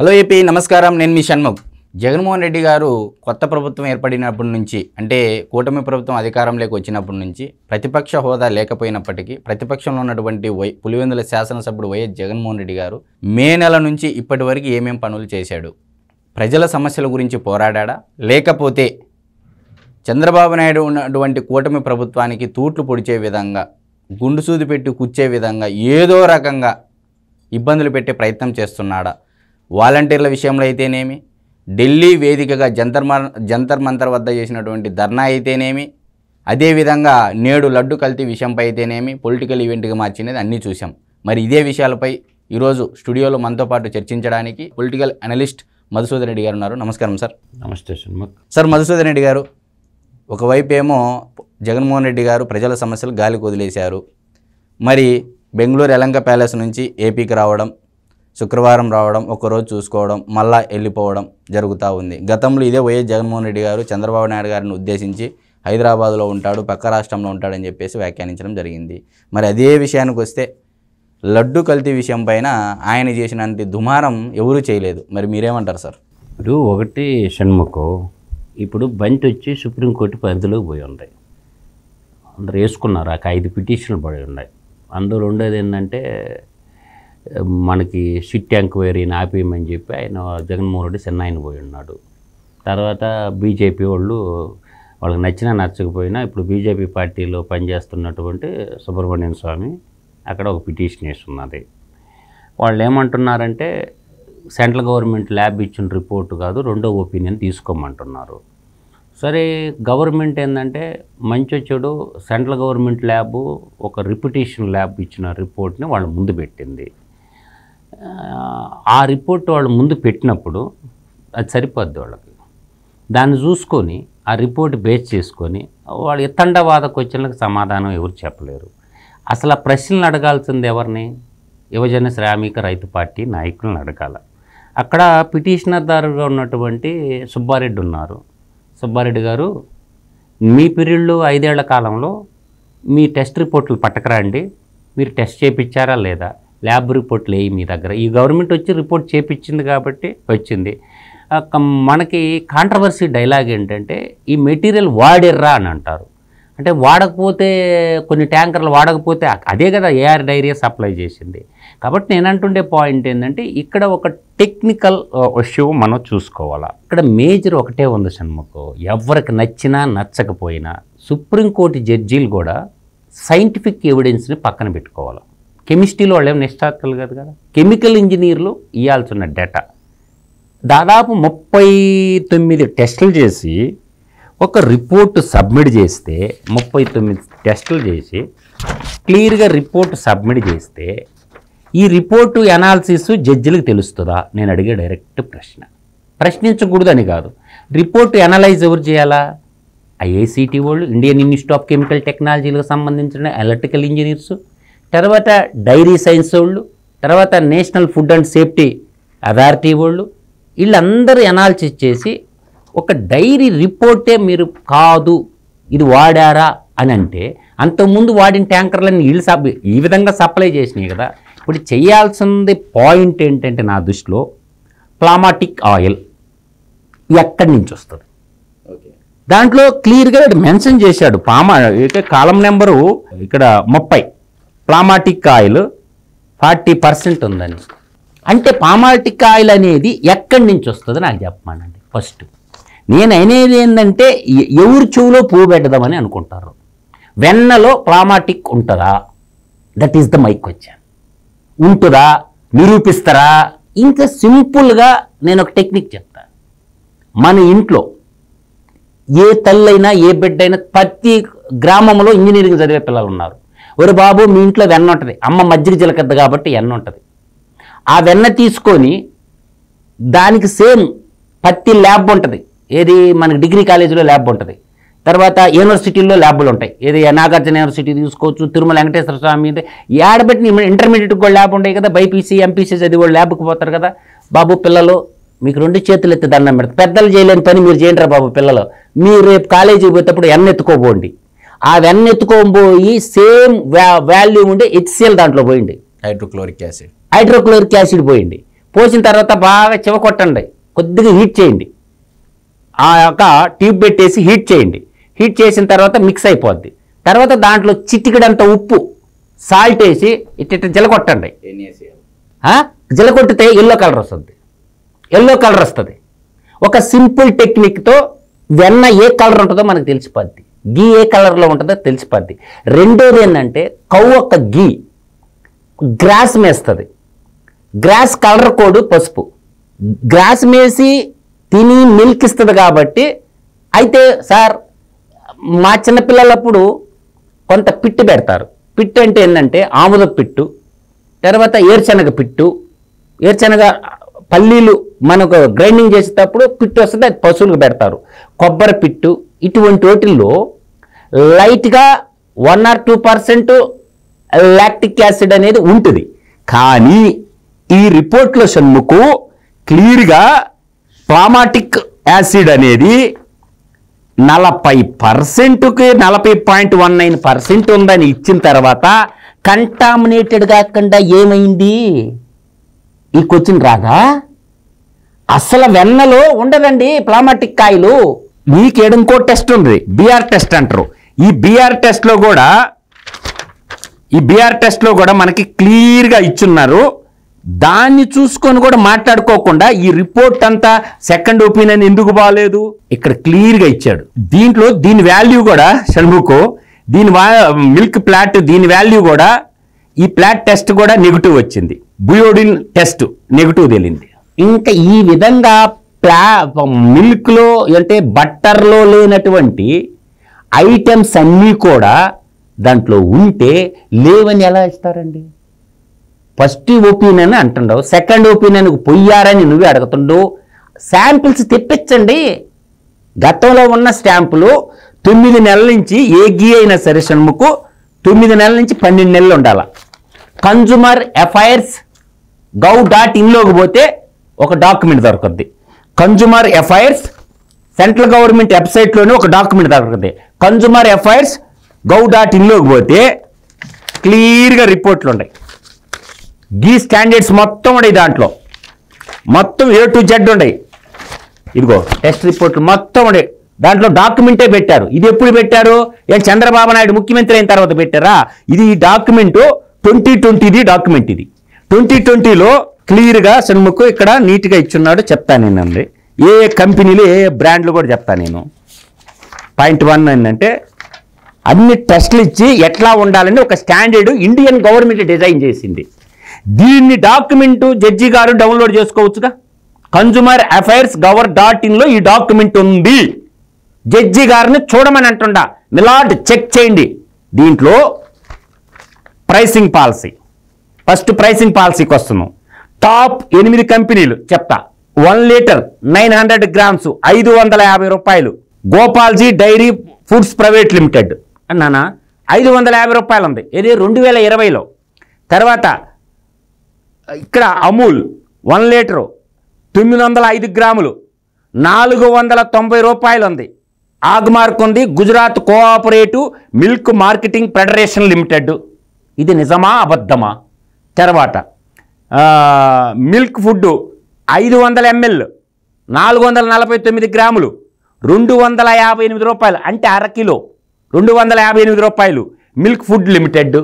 Hello AP నమస్కారం, నేను మీ షణ్ముఖ్. జగన్మోహన్ రెడ్డి గారు కొత్త ప్రభుత్వం ఏర్పడినప్పటి నుంచి, అంటే కూటమి ప్రభుత్వం అధికారంలోకి వచ్చినప్పటి నుంచి ప్రతిపక్ష హోదా లేకపోయినప్పటికీ ప్రతిపక్షంలో ఉన్నటువంటి పులివెందుల శాసనసభ్యుడు వైఎస్ జగన్మోహన్ రెడ్డి గారు మే నెల నుంచి ఇప్పటి వరకు ఏమేం పనులు చేశాడు? ప్రజల సమస్యల గురించి పోరాడా, లేకపోతే చంద్రబాబు నాయుడు ఉన్నటువంటి కూటమి ప్రభుత్వానికి తూట్లు పొడిచే విధంగా, గుండు సూది పెట్టి కూర్చే విధంగా ఏదో రకంగా ఇబ్బందులు పెట్టే ప్రయత్నం చేస్తున్నాడా? వాలంటీర్ల విషయంలో అయితేనేమి, ఢిల్లీ వేదికగా జంతర్ మంతర్ వద్ద చేసినటువంటి ధర్నా అయితేనేమి, అదేవిధంగా నేడు లడ్డు కల్తీ విషయంపై అయితేనేమి పొలిటికల్ ఈవెంట్గా మార్చినది అన్నీ చూసాం. మరి ఇదే విషయాలపై ఈరోజు స్టూడియోలో మనతో పాటు చర్చించడానికి పొలిటికల్ అనలిస్ట్ మధుసూదన్ రెడ్డి గారు ఉన్నారు. నమస్కారం సార్. నమస్తే షణ్ముఖ్. సార్, మధుసూదన్ రెడ్డి గారు, ఒకవైపు ఏమో జగన్మోహన్ రెడ్డి గారు ప్రజల సమస్యలు గాలికి వదిలేశారు. మరి బెంగళూరు యలంక ప్యాలెస్ నుంచి ఏపీకి రావడం, శుక్రవారం రావడం, ఒకరోజు చూసుకోవడం, మళ్ళా వెళ్ళిపోవడం జరుగుతూ ఉంది. గతంలో ఇదే వైఎస్ జగన్మోహన్ రెడ్డి గారు చంద్రబాబు నాయుడు గారిని ఉద్దేశించి హైదరాబాద్లో ఉంటాడు, పక్క రాష్ట్రంలో ఉంటాడని చెప్పేసి వ్యాఖ్యానించడం జరిగింది. మరి అదే విషయానికి వస్తే లడ్డు కల్తీ విషయం పైన ఆయన చేసినంత దుమారం ఎవరూ చేయలేదు. మరి మీరేమంటారు సార్? ఇప్పుడు ఒకటి షణ్ముఖ్, ఇప్పుడు బంతి వచ్చి సుప్రీంకోర్టు పరిధిలోకి పోయి ఉన్నాయి. అందరు వేసుకున్నారు, ఆ 5 పిటిషన్లు పడి ఉన్నాయి. అందులో ఉండేది ఏంటంటే మనకి సిట్ ఎంక్వైరీని ఆపేయమని చెప్పి ఆయన జగన్మోహన్ రెడ్డి చెన్నైని పోయి ఉన్నాడు. తర్వాత బీజేపీ వాళ్ళకి నచ్చినా నచ్చకపోయినా ఇప్పుడు బీజేపీ పార్టీలో పనిచేస్తున్నటువంటి సుబ్రహ్మణ్యం స్వామి అక్కడ ఒక పిటిషన్ వేస్తున్నది. వాళ్ళు ఏమంటున్నారంటే సెంట్రల్ గవర్నమెంట్ ల్యాబ్ ఇచ్చిన రిపోర్టు కాదు, రెండో ఒపీనియన్ తీసుకోమంటున్నారు. సరే, గవర్నమెంట్ ఏంటంటే మంచి చెడు సెంట్రల్ గవర్నమెంట్ ల్యాబు ఒక రిపిటేషన్ ల్యాబ్ ఇచ్చిన రిపోర్ట్ని వాళ్ళ ముందు పెట్టింది. ఆ రిపోర్ట్ వాళ్ళు ముందు పెట్టినప్పుడు అది సరిపోద్ది వాళ్ళకి. దాన్ని చూసుకొని ఆ రిపోర్ట్ బేస్ చేసుకొని వాళ్ళు ఇతండవాద క్వశ్చన్లకు సమాధానం ఎవరు చెప్పలేరు. అసలు ఆ ప్రశ్నలు అడగాల్సింది ఎవరిని? యువజన శ్రామిక రైతు పార్టీ నాయకులను అడగాల. అక్కడ పిటిషనర్దారుగా ఉన్నటువంటి సుబ్బారెడ్డి ఉన్నారు. సుబ్బారెడ్డి గారు, మీ పీరియడ్లో 5 ఏళ్ల కాలంలో మీ టెస్ట్ రిపోర్ట్లు పట్టకరండి, మీరు టెస్ట్ చేయించారా లేదా, ల్యాబ్ రిపోర్ట్లు వేయి మీ దగ్గర. ఈ గవర్నమెంట్ వచ్చి రిపోర్ట్ చేయించింది కాబట్టి వచ్చింది. మనకి కాంట్రవర్సీ డైలాగ్ ఏంటంటే ఈ మెటీరియల్ వాడిర్రా అని అంటారు. అంటే వాడకపోతే కొన్ని ట్యాంకర్లు వాడకపోతే అదే కదా ఏఆర్ డైరియా సప్లై చేసింది. కాబట్టి నేను అంటుండే పాయింట్ ఏంటంటే ఇక్కడ ఒక టెక్నికల్ ఇష్యూ మనం చూసుకోవాలా. ఇక్కడ మేజర్ ఒకటే ఉంది షణ్ముఖ్, ఎవరికి నచ్చినా నచ్చకపోయినా సుప్రీంకోర్టు జడ్జీలు కూడా సైంటిఫిక్ ఎవిడెన్స్ని పక్కన పెట్టుకోవాలి. కెమిస్ట్రీలో వాళ్ళు ఏమి నిష్ఠాతులు కాదు కదా. కెమికల్ ఇంజనీర్లు ఇవ్వాల్సిన డేటా దాదాపు 39 టెస్టులు చేసి ఒక రిపోర్టు సబ్మిట్ చేస్తే, 39 టెస్టులు చేసి క్లియర్గా రిపోర్టు సబ్మిట్ చేస్తే ఈ రిపోర్టు అనాలిసిస్ జడ్జిలకు తెలుస్తుందా? నేను అడిగే డైరెక్ట్ ప్రశ్న. ప్రశ్నించకూడదని కాదు, రిపోర్టు అనలైజ్ ఎవరు చేయాలా? ఐఐసిటి వాళ్ళు, ఇండియన్ ఇన్స్టిట్యూట్ ఆఫ్ కెమికల్ టెక్నాలజీలకు సంబంధించిన ఎలక్ట్రికల్ ఇంజనీర్స్, తర్వాత డైరీ సైన్స్ వాళ్ళు, తర్వాత national food and safety authority వాళ్ళు, వీళ్ళందరూ అనాలిసిస్ చేసి ఒక డైరీ రిపోర్టే మీరు కాదు ఇది వాడారా అని అంటే, అంతకుముందు వాడిన ట్యాంకర్లను వీళ్ళు ఈ విధంగా సప్లై చేసినాయి కదా. ఇప్పుడు చేయాల్సింది పాయింట్ ఏంటంటే నా దృష్టిలో ప్లామాటిక్ ఆయిల్ ఎక్కడి నుంచి వస్తుంది దాంట్లో క్లియర్గా మెన్షన్ చేశాడు. కాలం నెంబరు ఇక్కడ 30 ప్లామాటిక్ ఆయిల్ 40% ఉందని. అంటే ప్లామాటిక్ ఆయిల్ అనేది ఎక్కడి నుంచి వస్తుందో నాకు చెప్పమానండి. ఫస్ట్ నేను అనేది ఏంటంటే ఎవరు చెవులో పువ్వు పెట్టదామని అనుకుంటారు. వెన్నలో ప్లామాటిక్ ఉంటుందా? That is the my question. ఉంటుందా? నిరూపిస్తారా? ఇంకా సింపుల్గా నేను ఒక టెక్నిక్ చెప్తాను. మన ఇంట్లో ఏ తల్లైనా ఏ బిడ్డైనా ప్రతి గ్రామంలో ఇంజనీరింగ్ చదివే పిల్లలు ఉన్నారు. ఒరే బాబు, మీ ఇంట్లో వెన్న ఉంటుంది, అమ్మ మజ్జిగ చిలకద్దు కాబట్టి వెన్న ఉంటుంది. ఆ వెన్న తీసుకొని దానికి సేమ్ పత్తి ల్యాబ్ ఉంటుంది. ఏది మనకి డిగ్రీ కాలేజీలో ల్యాబ్ ఉంటుంది, తర్వాత యూనివర్సిటీల్లో ల్యాబ్లు ఉంటాయి. ఏది నాగార్జున యూనివర్సిటీ తీసుకోవచ్చు, తిరుమల వెంకటేశ్వర స్వామి, ఏడబెట్టి ఇంటర్మీడియట్కి కూడా ల్యాబ్ ఉంటాయి కదా. బైపీసీ ఎంపీసీ చదివి కూడా ల్యాబ్కి పోతారు కదా. బాబు పిల్లలు, మీకు 2 చేతులు ఎత్తి దండం పెడతారు. పెద్దలు చేయలేని పని మీరు చేయండి బాబు పిల్లలు. మీరు రేపు కాలేజీకి పోయేటప్పుడు ఎన్న ఎత్తుకోబోండి. ఆ వెన్న ఎత్తుకోబోయి సేమ్ వాల్యూ ఉండే HCl దాంట్లో పోయింది, హైడ్రోక్లోరిక్ యాసిడ్ హైడ్రోక్లోరిక్ యాసిడ్ పోయింది. పోసిన తర్వాత బాగా చివకొట్టండి, కొద్దిగా హీట్ చేయండి, ఆ యొక్క ట్యూబ్ పెట్టేసి హీట్ చేయండి. హీట్ చేసిన తర్వాత మిక్స్ అయిపోద్ది. తర్వాత దాంట్లో చిటికెడంత ఉప్పు, సాల్ట్ వేసి ఇట్ట జలకొట్టండి. జలకొట్టితే ఎల్లో కలర్ వస్తుంది. ఎల్లో కలర్ వస్తుంది. ఒక సింపుల్ టెక్నిక్తో వెన్న ఏ కలర్ ఉంటుందో మనకు తెలిసిపోద్ది, గీ ఏ కలర్లో ఉంటుందో తెలిసిపోద్ది. రెండోది ఏంటంటే కవ్వు ఒక గీ గ్రాస్ మేస్తుంది. గ్రాస్ కలర్ కోడ్ పసుపు. గ్రాస్ మేసి తిని మిల్క్ ఇస్తుంది కాబట్టి. అయితే సార్ మా చిన్నపిల్లలప్పుడు కొంత పిట్టు పెడతారు. పిట్టు అంటే ఏంటంటే ఆముద పిట్టు, తర్వాత ఏరుశనగ పిట్టు, ఏరుశనగ పల్లీలు మనకు గ్రైండింగ్ చేసేటప్పుడు పిట్టు వస్తుంది, అది పశువులకు పెడతారు. కొబ్బరి పిట్టు, ఇటువంటి వాటిల్లో లైట్గా 1 or 2% లాక్టిక్ యాసిడ్ అనేది ఉంటుంది. కానీ ఈ రిపోర్ట్లో షణ్ముఖు క్లియర్గా ప్లామాటిక్ యాసిడ్ అనేది 40%కి 40.19% ఉందని ఇచ్చిన తర్వాత కంటామినేటెడ్ కాకుండా ఏమైంది? ఈ క్వశ్చన్ రాదా? అసలు వెన్నలో ఉండదండి ప్లామాటిక్ కాయలు. మీకు ఇంకో టెస్ట్ ఉంది, బిఆర్ టెస్ట్ అంటారు. ఈ బిఆర్ టెస్ట్లో కూడా మనకి క్లియర్గా ఇచ్చున్నారు. దాన్ని చూసుకొని కూడా మాట్లాడుకోకుండా ఈ రిపోర్ట్ అంతా సెకండ్ ఒపీనియన్ ఎందుకు బాగాలేదు ఇక్కడ క్లియర్గా ఇచ్చాడు. దీంట్లో దీని వాల్యూ కూడా షణ్ముఖు, దీని మిల్క్ ప్లాట్ దీని వాల్యూ కూడా, ఈ ప్లాట్ టెస్ట్ కూడా నెగిటివ్ వచ్చింది. బుయోడిన్ టెస్ట్ నెగిటివ్ తేలింది. ఇంకా ఈ విధంగా మిల్క్లో అంటే బట్టర్లో లేనటువంటి ఐటమ్స్ అన్నీ కూడా దాంట్లో ఉంటే లేవని ఎలా ఇస్తారండి? ఫస్ట్ ఒపీనియన్ అంటుండవు, సెకండ్ ఒపీనియన్కు పొయ్యారని నువ్వే అడుగుతుండవు. శాంపిల్స్ తెప్పించండి. గతంలో ఉన్న స్టాంపులు 9 నెలల నుంచి ఏ గీ అయినా సరే షణ్ముఖు 9 నెలల నుంచి 12 నెలలు ఉండాలి. కన్జ్యూమర్ అఫైర్స్ gov.inలోకి పోతే ఒక డాక్యుమెంట్ దొరుకుద్ది. కన్జ్యూమర్ అఫైర్స్ సెంట్రల్ గవర్నమెంట్ వెబ్సైట్లోనే ఒక డాక్యుమెంట్ దొరుకుతుంది. కన్జ్యూమర్ అఫైర్స్ gov.inలోకి పోతే క్లియర్గా రిపోర్ట్లు ఉన్నాయి. గీ స్టాండర్డ్స్ మొత్తం ఉన్నాయి. దాంట్లో మొత్తం A to Z ఉన్నాయి. ఇదిగో టెస్ట్ రిపోర్ట్లు మొత్తం ఉన్నాయి. దాంట్లో డాక్యుమెంటే పెట్టారు. ఇది ఎప్పుడు పెట్టారు? ఏం చంద్రబాబు నాయుడు ముఖ్యమంత్రి అయిన తర్వాత పెట్టారా? ఇది ఈ డాక్యుమెంటు 2020 డాక్యుమెంట్. ఇది 2020లో క్లియర్గా షణ్ముఖు ఇక్కడ నీట్గా ఇచ్చున్నాడు. చెప్తాను నేనండి, ఏ కంపెనీలు ఏ బ్రాండ్లు కూడా చెప్తాను నేను. పాయింట్ 1 ఏంటంటే అన్ని టెస్టులు ఇచ్చి ఎట్లా ఉండాలని ఒక స్టాండర్డ్ ఇండియన్ గవర్నమెంట్ డిజైన్ చేసింది. దీన్ని డాక్యుమెంటు జడ్జి గారు డౌన్లోడ్ చేసుకోవచ్చుగా. కన్జ్యూమర్ అఫైర్స్ gov.inలో ఈ డాక్యుమెంట్ ఉంది. జడ్జి గారిని చూడమని అంటుండా, మిలాడ్ చెక్ చేయండి. దీంట్లో ప్రైసింగ్ పాలసీ, ఫస్ట్ ప్రైసింగ్ పాలసీకి వస్తున్నాం. టాప్ 8 కంపెనీలు చెప్తా. 1 లీటర్ 900 grams 550 రూపాయలు. Gopalji dairy foods private limited అన్నానా 550 రూపాయలు ఉంది. ఇది 2020లో. తర్వాత ఇక్కడ అమూల్ 1 లీటరు 905 గ్రాములు 490 రూపాయలు ఉంది. ఆగ్మార్క్ ఉంది, Gujarat cooperative milk marketing federation limited. ఇది నిజమా అబద్ధమా? తర్వాత మిల్క్ ఫుడ్ 500 ml 449 గ్రాములు 258 రూపాయలు, అంటే అరకిలో 258 రూపాయలు. Milk food limited.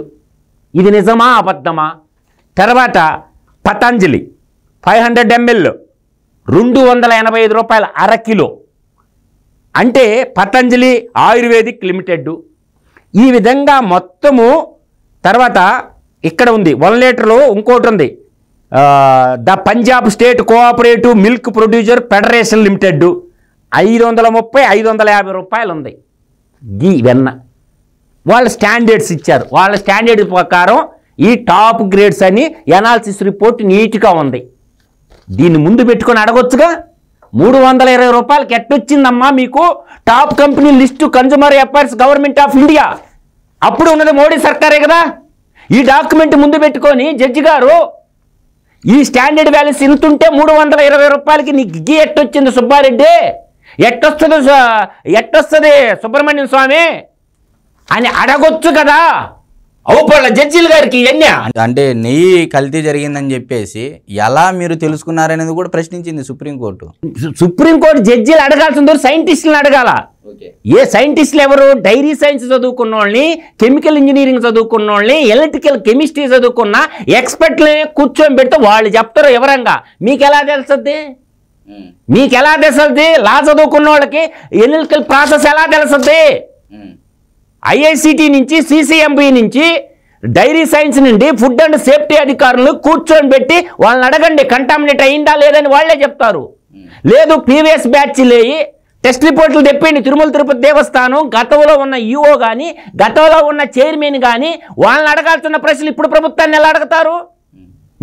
ఇది నిజమా అబద్ధమా? తర్వాత పతంజలి 500 ml 285 రూపాయలు అరకిలో, అంటే పతంజలి ఆయుర్వేదిక్ లిమిటెడ్. ఈ విధంగా మొత్తము. తర్వాత ఇక్కడ ఉంది 1 లీటర్లో ఇంకోటి ఉంది, the Punjab state cooperative milk producer federation limited 530 550 రూపాయలు ఉంది. గీ వెన్న వాళ్ళ స్టాండర్డ్స్ ఇచ్చారు. వాళ్ళ స్టాండర్డ్ ప్రకారం ఈ టాప్ గ్రేడ్స్ అని ఎనాలిసిస్ రిపోర్ట్ నీట్గా ఉంది. దీన్ని ముందు పెట్టుకొని అడగొచ్చుగా. 320 రూపాయలకి ఎట్టొచ్చిందమ్మా మీకు top company list consumer affairs government of India? అప్పుడు ఉన్నది మోడీ సర్కారే కదా. ఈ డాక్యుమెంట్ ముందు పెట్టుకొని జడ్జి గారు ఈ స్టాండర్డ్ వాల్యూస్ ఇంతుంటే 320 రూపాయలకి నీకు గీ ఎట్టొచ్చింది సుబ్బారెడ్డి, ఎట్టొస్తుంది సుబ్రహ్మణ్యం స్వామి అని అడగొచ్చు కదా. అవుపళ్ళ జడ్జీల గారికి ఇవన్నీ అంటే నెయ్యి కల్తీ జరిగిందని చెప్పేసి ఎలా మీరు తెలుసుకున్నారనేది కూడా ప్రశ్నించింది సుప్రీంకోర్టు. సుప్రీంకోర్టు జడ్జీలు అడగాల్సిందో సైంటిస్టులను అడగాల. ఏ సైంటిస్టులు ఎవరు? డైరీ సైన్స్ చదువుకున్న వాళ్ళని, కెమికల్ ఇంజనీరింగ్ చదువుకున్న వాళ్ళని, ఎలక్ట్రికల్ కెమిస్ట్రీ చదువుకున్న ఎక్స్పర్ట్లే కూర్చొని పెడితే వాళ్ళు చెప్తారు వివరంగా. మీకు ఎలా తెలుస్తుంది? లా చదువుకున్న వాళ్ళకి ఎలక్ట్రికల్ ప్రాసెస్ ఎలా తెలుస్తుంది? ఐఐసిటి నుంచి, సిసిఎంబి నుంచి, డైరీ సైన్స్ నుండి ఫుడ్ అండ్ సేఫ్టీ అధికారులు కూర్చొని పెట్టి వాళ్ళని అడగండి కంటామినేట్ అయిందా లేదని వాళ్ళే చెప్తారు. లేదు ప్రీవియస్ బ్యాచ్ లేయి టెస్ట్ రిపోర్ట్లు తెప్పిండి. తిరుమల తిరుపతి దేవస్థానం గతంలో ఉన్న ఈఓ కానీ, గతంలో ఉన్న చైర్మన్ కానీ వాళ్ళని అడగాల్సిన ప్రశ్నలు ఇప్పుడు ప్రభుత్వాన్ని ఎలా అడుగుతారు?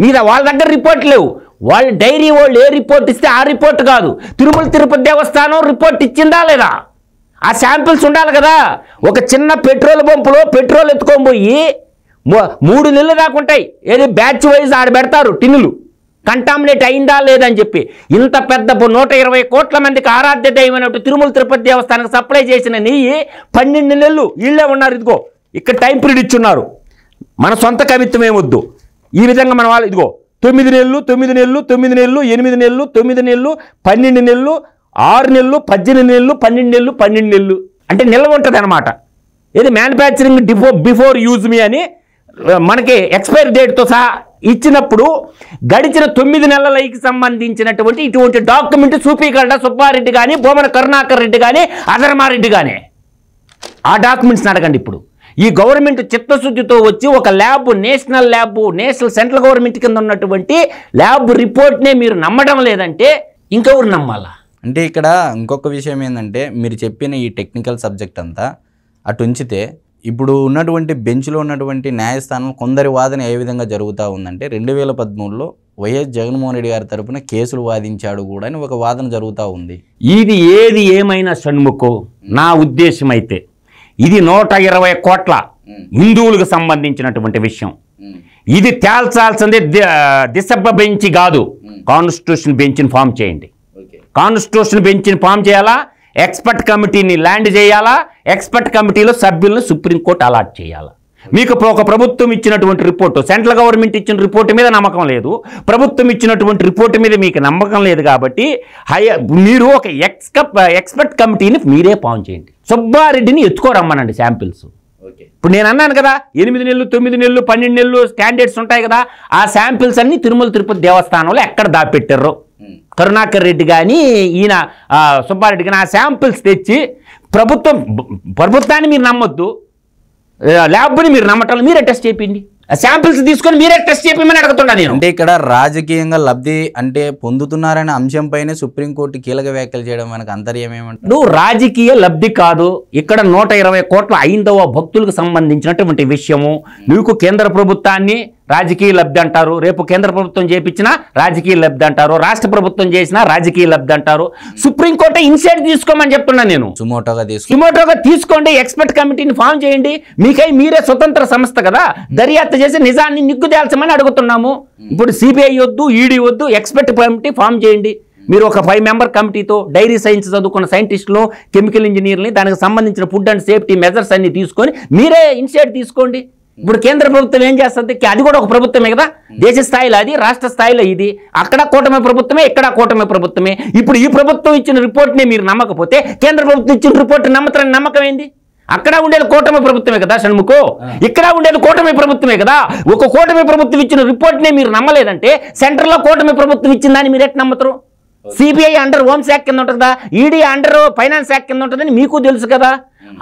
మీద వాళ్ళ దగ్గర రిపోర్ట్ లేవు. వాళ్ళు డైరీ వాళ్ళు ఏ రిపోర్ట్ ఇస్తే ఆ రిపోర్ట్ కాదు. తిరుమల తిరుపతి దేవస్థానం రిపోర్ట్ ఇచ్చిందా లేదా? ఆ శాంపిల్స్ ఉండాలి కదా. ఒక చిన్న పెట్రోల్ పంపులో పెట్రోల్ ఎత్తుకొని పోయి 3 నెలలు దాకుంటాయి. ఏది బ్యాచ్ వైజ్ ఆడ పెడతారు టిన్నులు, కంటామినేట్ అయిందా లేదని చెప్పి. ఇంత పెద్ద 120 కోట్ల మందికి ఆరాధ్య దైవమైనట్టు తిరుమల తిరుపతి దేవస్థానానికి సప్లై చేసిన నెయ్యి 12 నెలలు వీళ్ళే ఉన్నారు. ఇదిగో ఇక్కడ టైం పీరియడ్ ఇచ్చున్నారు. మన సొంత కవిత్వం ఏమొద్దు. ఈ విధంగా మన వాళ్ళు ఇదిగో 9 నెలలు 9 నెలలు 9 నెలలు 8 నెలలు 9 నెలలు 12 నెలలు 6 నెలలు 18 నెలలు 12 నెలలు 12 నెలలు అంటే నిల్వ ఉంటుంది అనమాట. ఇది మ్యానుఫ్యాక్చరింగ్ బిఫోర్ యూజ్ మీ అని మనకి ఎక్స్పైరీ డేట్తో సహా ఇచ్చినప్పుడు గడిచిన 9 నెలలకి సంబంధించినటువంటి ఇటువంటి డాక్యుమెంట్ చూపించగలడా సుబ్బారెడ్డి కానీ, బోమన కరుణాకర్ రెడ్డి కానీ, అధర్మారెడ్డి కానీ? ఆ డాక్యుమెంట్స్ని అడగండి. ఇప్పుడు ఈ గవర్నమెంట్ చిత్తశుద్ధితో వచ్చి ఒక ల్యాబ్, నేషనల్ సెంట్రల్ గవర్నమెంట్ కింద ఉన్నటువంటి ల్యాబ్ రిపోర్ట్నే మీరు నమ్మడం లేదంటే ఇంకెవరు నమ్మాలా? అంటే ఇక్కడ ఇంకొక విషయం ఏంటంటే మీరు చెప్పిన ఈ టెక్నికల్ సబ్జెక్ట్ అంతా అటు ఉంచితే ఇప్పుడు ఉన్నటువంటి బెంచ్లో ఉన్నటువంటి న్యాయస్థానం కొందరి వాదన ఏ విధంగా జరుగుతూ ఉందంటే 2013లో వైఎస్ జగన్మోహన్ రెడ్డి గారి తరపున కేసులు వాదించాడు కూడా అని ఒక వాదన జరుగుతూ ఉంది. ఇది ఏది ఏమైనా షణ్ముఖో, నా ఉద్దేశం అయితే ఇది 120 కోట్ల హిందువులకు సంబంధించినటువంటి విషయం. ఇది తేల్చాల్సింది దిశబ్బ బెంచ్ కాదు, కాన్స్టిట్యూషన్ బెంచ్ని ఫామ్ చేయండి. కాన్స్టిట్యూషన్ బెంచ్ని ఫామ్ చేయాలా, ఎక్స్పర్ట్ కమిటీని ల్యాండ్ చేయాలా, ఎక్స్పర్ట్ కమిటీలో సభ్యులను సుప్రీంకోర్టు అలాట్ చేయాలా. మీకు ఒక ప్రభుత్వం ఇచ్చినటువంటి రిపోర్టు, సెంట్రల్ గవర్నమెంట్ ఇచ్చిన రిపోర్టు మీద నమ్మకం లేదు, ప్రభుత్వం ఇచ్చినటువంటి రిపోర్టు మీద మీకు నమ్మకం లేదు కాబట్టి మీరు ఒక ఎక్స్పర్ట్ కమిటీని మీరే ఫామ్ చేయండి. సుబ్బారెడ్డిని ఎత్తుకోరమ్మనండి శాంపిల్స్. ఇప్పుడు నేను అన్నాను కదా 8 నెలలు 9 నెలలు 12 నెలలు స్టాండర్డ్స్ ఉంటాయి కదా, ఆ శాంపిల్స్ అన్ని తిరుమల తిరుపతి దేవస్థానంలో ఎక్కడ దాపెట్టారు కరుణాకర్ రెడ్డి కానీ ఈయన సుబ్బారెడ్డి కానీ ఆ శాంపిల్స్ తెచ్చి ప్రభుత్వాన్ని మీరు నమ్మొద్దు, ల్యాబ్ని మీరు నమ్మటం మీరే టెస్ట్ చేయండి. శాంపిల్స్ తీసుకొని మీరే టెస్ట్ చేయమని అడుగుతున్నా నేను. అంటే ఇక్కడ రాజకీయంగా లబ్ధి అంటే పొందుతున్నారనే అంశంపైనే సుప్రీంకోర్టు కీలక వ్యాఖ్యలు చేయడం మనకు అంతర్యం ఏమంటారు? నువ్వు రాజకీయ లబ్ధి కాదు, ఇక్కడ 120 కోట్ల ఐందవ భక్తులకు సంబంధించినటువంటి విషయము. నువ్వు కేంద్ర ప్రభుత్వాన్ని రాజకీయ లబ్ధి అంటారు, రేపు కేంద్ర ప్రభుత్వం చేపించినా రాజకీయ లబ్ధి అంటారు, రాష్ట్ర ప్రభుత్వం చేసినా రాజకీయ లబ్ధి అంటారు. సుప్రీంకోర్టు ఇన్సైట్ తీసుకోమని చెప్తున్నాను నేను. సుమోటోగా తీసుకోండి, ఎక్స్పర్ట్ కమిటీని ఫామ్ చేయండి. మీరే స్వతంత్ర సంస్థ కదా, దర్యాప్తు చేసి నిజాన్ని నిగ్గుదేల్చమని అడుగుతున్నాము. ఇప్పుడు సిబిఐ వద్దు, ఈడీ వద్దు, ఎక్స్పర్ట్ కమిటీ ఫామ్ చేయండి. మీరు ఒక 5 మెంబర్ కమిటీతో డైరీ సైన్స్ చదువుకున్న సైంటిస్టులు, కెమికల్ ఇంజనీర్ని, దానికి సంబంధించిన ఫుడ్ అండ్ సేఫ్టీ మెజర్స్ అన్ని తీసుకొని మీరే ఇన్సైట్ తీసుకోండి. ఇప్పుడు కేంద్ర ప్రభుత్వం ఏం చేస్తుంది? అది కూడా ఒక ప్రభుత్వమే కదా, దేశ స్థాయిలో అది, రాష్ట్ర స్థాయిలో ఇది. అక్కడ కూటమి ప్రభుత్వమే, ఇక్కడ కూటమి ప్రభుత్వమే. ఇప్పుడు ఈ ప్రభుత్వం ఇచ్చిన రిపోర్ట్ని మీరు నమ్మకపోతే కేంద్ర ప్రభుత్వం ఇచ్చిన రిపోర్ట్ నమ్మతారని నమ్మకం ఏంది? అక్కడ ఉండేది కూటమి ప్రభుత్వమే కదా షణ్ముఖో, ఇక్కడ ఉండేది కూటమి ప్రభుత్వమే కదా. ఒక కూటమి ప్రభుత్వం ఇచ్చిన రిపోర్ట్నే మీరు నమ్మలేదంటే సెంట్రల్లో కూటమి ప్రభుత్వం ఇచ్చిందని మీరు ఎట్లా నమ్మతారు? సిబిఐ అండర్ హోమ్ శాఖ కింద ఉంటుంది కదా, ఈడీ అండర్ ఫైనాన్స్ శాఖ కింద ఉంటుందని మీకు తెలుసు కదా.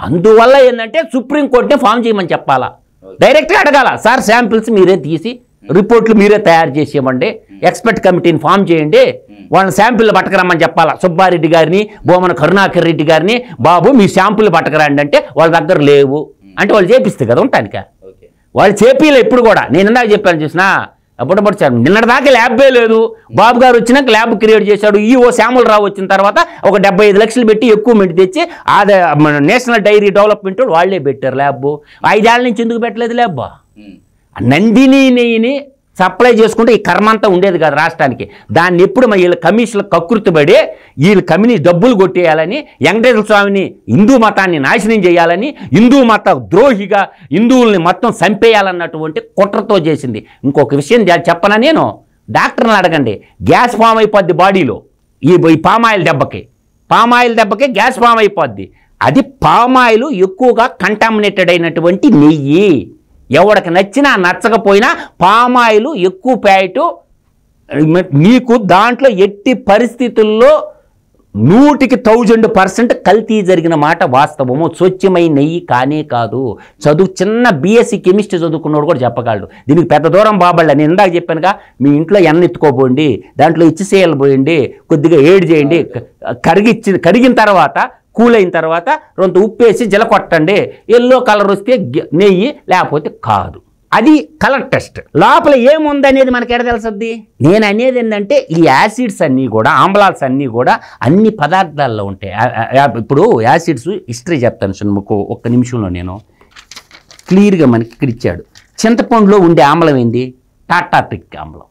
అందువల్ల ఏంటంటే సుప్రీంకోర్టుని ఫామ్ చేయమని చెప్పాలా, డైరెక్ట్గా అడగాల. సార్ శాంపిల్స్ మీరే తీసి రిపోర్ట్లు మీరే తయారు చేసి ఇవ్వండి, ఎక్స్పర్ట్ కమిటీని ఫామ్ చేయండి, వాళ్ళని శాంపిల్ పట్టకరమ్మని చెప్పాలా. సుబ్బారెడ్డి గారిని, బోమన కరుణాకర్ రెడ్డి గారిని, బాబు మీ శాంపుల్ పట్టకరండి అంటే వాళ్ళ దగ్గర లేవు అంటే వాళ్ళు చేపిస్తే కదా ఉంటానిక. వాళ్ళు చేపిలే ఎప్పుడు కూడా. నేను ఇందాక చెప్పాను చూసినా అప్పుడు సార్ నిన్నటిదాకా ల్యాబే లేదు, బాబు గారు వచ్చినాక ల్యాబ్ క్రియేట్ చేశాడు. ఈఓ శ్యామలరావు వచ్చిన తర్వాత ఒక 75 లక్షలు పెట్టి ఎక్విప్మెంట్ తెచ్చి అదే నేషనల్ డైరీ డెవలప్మెంట్ వాళ్ళే పెట్టారు ల్యాబ్. 5 ఏళ్ల నుంచి ఎందుకు పెట్టలేదు ల్యాబ్? నందిని నెయ్యిని సప్లై చేసుకుంటే ఈ కర్మ అంతా ఉండేది కాదు రాష్ట్రానికి. దాన్ని ఎప్పుడు మరి వీళ్ళ కమిషన్లు కక్కుర్తిపడి వీళ్ళు కమిని డబ్బులు కొట్టేయాలని, వెంకటేశ్వర స్వామిని హిందూ మతాన్ని నాశనం చేయాలని, హిందూ మత ద్రోహిగా హిందువుల్ని మొత్తం చంపేయాలన్నటువంటి కుట్రతో చేసింది. ఇంకొక విషయం చెప్పనా, నేను డాక్టర్ని అడగండి, గ్యాస్ ఫామ్ అయిపోద్ది బాడీలో ఈ పామాయిల్ దెబ్బకి గ్యాస్ ఫామ్ అయిపోద్ది. అది పామాయిల్ ఎక్కువగా కంటామినేటెడ్ అయినటువంటి నెయ్యి. ఎవరికి నచ్చినా నచ్చకపోయినా పామాయిల్ ఎక్కువ ఫ్యాట్ మీకు దాంట్లో ఎట్టి పరిస్థితుల్లో 100% కల్తీ జరిగిన మాట వాస్తవము. స్వచ్ఛమైన నెయ్యి కానే కాదు. చిన్న BSc కెమిస్ట్రీ చదువుకున్నవాడు కూడా చెప్పగలడు. దీనికి పెద్ద దూరం బాబళ్ళ. నేను ఇందాక చెప్పానుగా, మీ ఇంట్లో ఎన్న ఎత్తుకోబోండి, దాంట్లో HCl పోయండి, కొద్దిగా ఏడ్ చేయండి, కరిగిన తర్వాత కూల్ అయిన తర్వాత కొంత ఉప్పు వేసి జలకొట్టండి, ఎల్లో కలర్ వస్తే నెయ్యి, లేకపోతే కాదు. అది కలర్ టెస్ట్. లోపల ఏముందనేది మనకి ఎక్కడ తెలుస్తుంది? నేను అనేది ఏంటంటే ఈ యాసిడ్స్ అన్నీ కూడా, ఆమ్లాల్స్ అన్నీ కూడా అన్ని పదార్థాల్లో ఉంటాయి. ఇప్పుడు యాసిడ్స్ హిస్టరీ చెప్తాను షణ్ముఖు ఒక్క నిమిషంలో. నేను క్లియర్గా మనకి ఇక్కడ ఇచ్చాడు. చింతపండులో ఉండే ఆమ్లం ఏంది? టాటాటిక్ ఆమ్లం.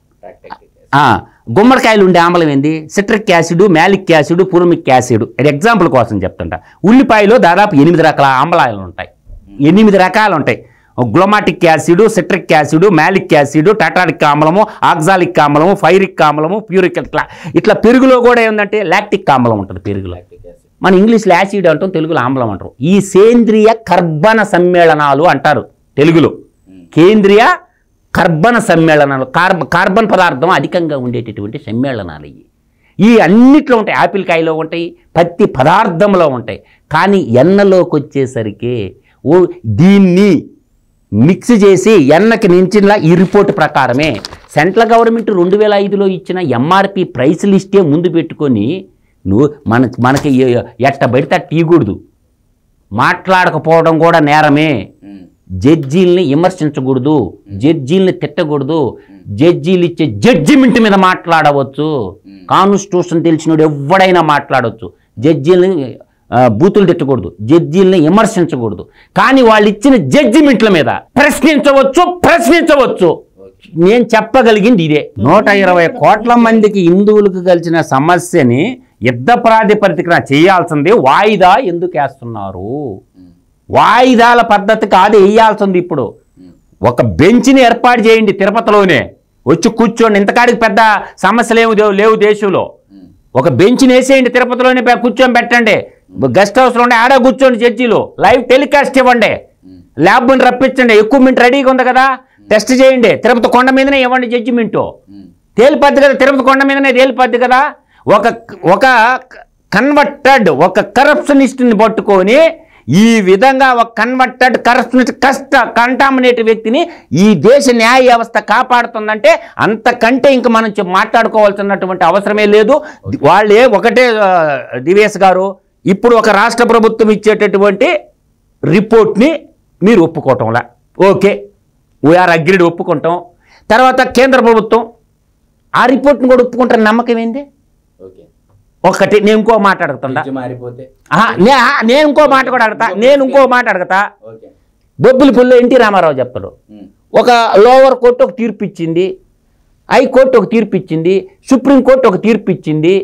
గుమ్మడికాయలు ఉండే ఆమ్లం ఏంది? సిట్రిక్ యాసిడ్, మ్యాలిక్ యాసిడ్, పురమిక్ యాసిడ్. ఎగ్జాంపుల్ కోసం చెప్తుంట. ఉల్లిపాయలో దాదాపు 8 రకాల ఆమ్లాలు ఉంటాయి. 8 రకాలు ఉంటాయి. గ్లోమాటిక్ acid, citric acid, malic acid, టాటాటిక్ ఆమ్లము, ఆక్సాలిక్ ఆమ్లము, ఫైరిక్ ఆమ్లము, ప్యూరిక్. ఇట్లా పెరుగులో కూడా ఏంటంటే లాక్టిక్ ఆమ్లం ఉంటుంది పెరుగులో. మన ఇంగ్లీష్లో యాసిడ్ అంటాం, తెలుగులో ఆమ్లం అంటారు. ఈ సేంద్రియ కర్బన సమ్మేళనాలు అంటారు తెలుగులో. కేంద్రీయ కర్బన సమ్మేళనాలు, కార్బన్ పదార్థం అధికంగా ఉండేటటువంటి సమ్మేళనాలు ఈ అన్నిట్లో ఉంటాయి. యాపిల్ కాయలో ఉంటాయి, ప్రతి పదార్థంలో ఉంటాయి. కానీ ఎన్నలోకి వచ్చేసరికి దీన్ని మిక్స్ చేసి ఎన్నకి నించిన ఈ రిపోర్ట్ ప్రకారమే సెంట్రల్ గవర్నమెంట్ 2005లో ఇచ్చిన MRP ప్రైస్ లిస్టే ముందు పెట్టుకొని మనకి ఎట్టబడితే తీయకూడదు, మాట్లాడకపోవడం కూడా నేరమే. జడ్జీల్ని విమర్శించకూడదు, జడ్జీల్ని తిట్టకూడదు, జడ్జీలు ఇచ్చే జడ్జిమెంట్ మీద మాట్లాడవచ్చు. కాన్స్టిట్యూషన్ తెలిసినోడు ఎవడైనా మాట్లాడవచ్చు. జడ్జీల్ని బూతులు తిట్టకూడదు, జడ్జీల్ని విమర్శించకూడదు. కానీ వాళ్ళు ఇచ్చిన జడ్జిమెంట్ల మీద ప్రశ్నించవచ్చు. నేను చెప్పగలిగింది ఇదే. 120 కోట్ల మందికి హిందువులకు కలిసిన సమస్యని యుద్ధ ప్రాతిపదికన చేయాల్సింది వాయిదా ఎందుకు వేస్తున్నారు? వాయిదాల పద్ధతి కాదు వేయాల్సింది. ఇప్పుడు ఒక బెంచ్ని ఏర్పాటు చేయండి తిరుపతిలోనే, వచ్చి కూర్చోండి. ఇంతకాడికి పెద్ద సమస్యలు లేవు దేశంలో. ఒక బెంచ్ని వేసేయండి తిరుపతిలోనే, కూర్చొని పెట్టండి. గెస్ట్ హౌస్లో ఉండే ఆడ కూర్చోండి, జడ్జీలు లైవ్ టెలికాస్ట్ ఇవ్వండి, ల్యాబ్ని రప్పించండి, ఎక్విప్మెంట్ రెడీగా ఉంది కదా, టెస్ట్ చేయండి. తిరుపతి కొండ మీదనే ఇవ్వండి జడ్జిమెంటు, తేలిపద్ది కదా. తిరుపతి కొండ మీదనే తేలిపద్ది కదా. ఒక కన్వర్టెడ్ ఒక కరప్షనిస్ట్ని పట్టుకొని ఈ విధంగా ఒక కన్వర్టెడ్ కరప్షనిస్ట్ కంటామినేట్ వ్యక్తిని ఈ దేశ న్యాయ వ్యవస్థ కాపాడుతుందంటే అంతకంటే ఇంక మనం మాట్లాడుకోవాల్సినటువంటి అవసరమే లేదు. వాళ్ళే ఒకటే డివిఎస్ గారు, ఇప్పుడు ఒక రాష్ట్ర ప్రభుత్వం ఇచ్చేటటువంటి రిపోర్ట్ని మీరు ఒప్పుకోవటంలా, ఓకే వీఆర్ అగ్రీడ్, ఒప్పుకుంటాం. తర్వాత కేంద్ర ప్రభుత్వం ఆ రిపోర్ట్ని కూడా ఒప్పుకుంటారు, నమ్మకం ఏంది? ఒకటి నేను ఇంకో మాట అడుగుతుందా, నేను ఇంకో మాట కూడా అడుగుతా. బొబ్బిలిపల్లిలో ఎన్టీ రామారావు చెప్తాడు, ఒక లోవర్ కోర్టు ఒక తీర్పు ఇచ్చింది, హైకోర్టు ఒక తీర్పు ఇచ్చింది, సుప్రీంకోర్టు ఒక తీర్పు ఇచ్చింది.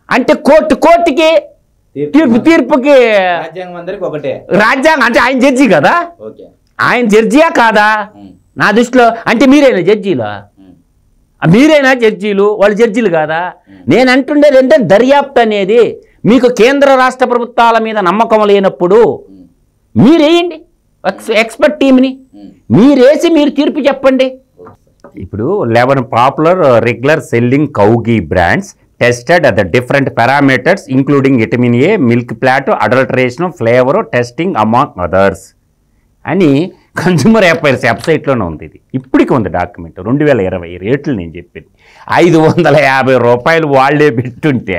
అంటే కోర్టుకి తీర్పుకి రాజ్యాంగం అంటే ఆయన జడ్జి కదా, ఆయన జడ్జియా కాదా నా దృష్టిలో? అంటే మీరేనా జడ్జీలా? మీరేనా జడ్జీలు? వాళ్ళు జడ్జీలు కాదా? నేను అంటుండేది ఏంటంటే దర్యాప్తు అనేది మీకు కేంద్ర రాష్ట్ర ప్రభుత్వాల మీద నమ్మకం లేనప్పుడు మీరేయండి ఎక్స్పర్ట్ టీమ్ని, మీరేసి మీరు తీర్పు చెప్పండి. ఇప్పుడు 11 popular regular selling cow ghee brands tested at the different parameters including vitamin A, milk flat, adulteration, flavour testing among others అని కన్జ్యూమర్ అఫైర్స్ వెబ్సైట్లోనే ఉంది. ఇది ఇప్పటికీ ఉంది డాక్యుమెంట్. 2020 రేట్లు నేను చెప్పింది. 550 రూపాయలు వాళ్ళే పెట్టుంటే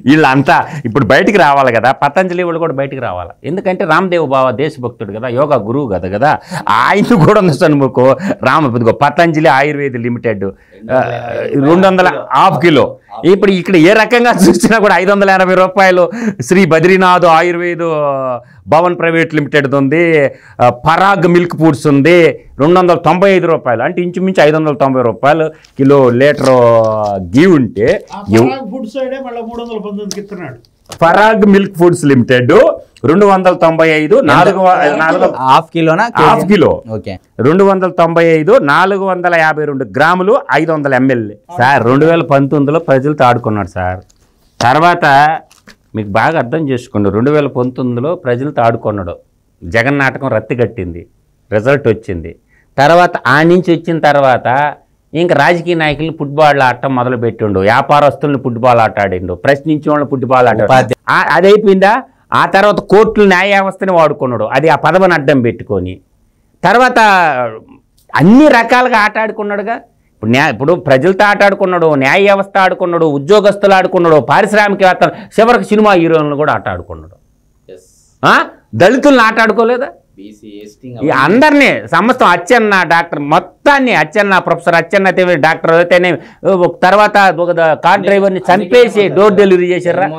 వీళ్ళంతా ఇప్పుడు బయటికి రావాలి కదా, పతంజలి వాళ్ళు కూడా బయటికి రావాలి. ఎందుకంటే రామ్దేవ్ బాబా దేశభక్తుడు కదా, యోగా గురువు కదా, ఆయన కూడా ఉంది సన్ముఖో పతంజలి ఆయుర్వేద లిమిటెడ్ 200 కిలో. ఇప్పుడు ఇక్కడ ఏ రకంగా చూసినా కూడా 580 రూపాయలు. శ్రీ బద్రీనాథ్ ఆయుర్వేద భవన్ ప్రైవేట్ లిమిటెడ్ ఉంది, పరాగ్ మిల్క్ ఫుడ్స్ ఉంది, 295 రూపాయలు, అంటే ఇంచుమించు 590 రూపాయలు కిలో లీటర్ గీ ఉంటే ఫుడ్ సైడే మళ్ళీ 319కి ఇస్తున్నాడు. Parag milk foods limited 295 half కిలోనా హాఫ్ కిలో ఓకే 295 452 గ్రాములు 500 ml సార్. 2019లో ప్రజలతో ఆడుకున్నాడు సార్. తర్వాత మీకు బాగా అర్థం చేసుకోండి, 2019లో ప్రజలతో ఆడుకున్నాడు, జగన్ నాటకం రత్తి కట్టింది, రిజల్ట్ వచ్చింది. తర్వాత ఆ నుంచి వచ్చిన తర్వాత ఇంకా రాజకీయ నాయకులు ఫుట్బాల్ ఆడటం మొదలుపెట్టిండు, వ్యాపారస్తులను ఫుట్బాల్ ఆట ఆడిండు, ప్రశ్నించే వాళ్ళని ఫుట్బాల్ ఆట. అది అయిపోయిందా? ఆ తర్వాత కోర్టులు న్యాయ వ్యవస్థని వాడుకున్నాడు, అది ఆ పదవిని అడ్డం పెట్టుకొని. తర్వాత అన్ని రకాలుగా ఆట ఆడుకున్నాడుగా. ఇప్పుడు ప్రజలతో ఆట ఆడుకున్నాడు, న్యాయ వ్యవస్థ ఆడుకున్నాడు, ఉద్యోగస్తులు ఆడుకున్నాడు, పారిశ్రామికవేత్తలు, చివరికి సినిమా హీరోలను కూడా ఆట ఆడుకున్నాడు. దళితులను ఆట ఆడుకోలేదా? అందరినీ సమస్తం అచ్చెన్న డాక్టర్ మొత్తాన్ని అచ్చెన్న ప్రొఫెసర్ అచ్చెన్న డాక్టర్ అయితేనే తర్వాత కార్ డ్రైవర్ని చంపేసి డోర్ డెలివరీ చేశారా?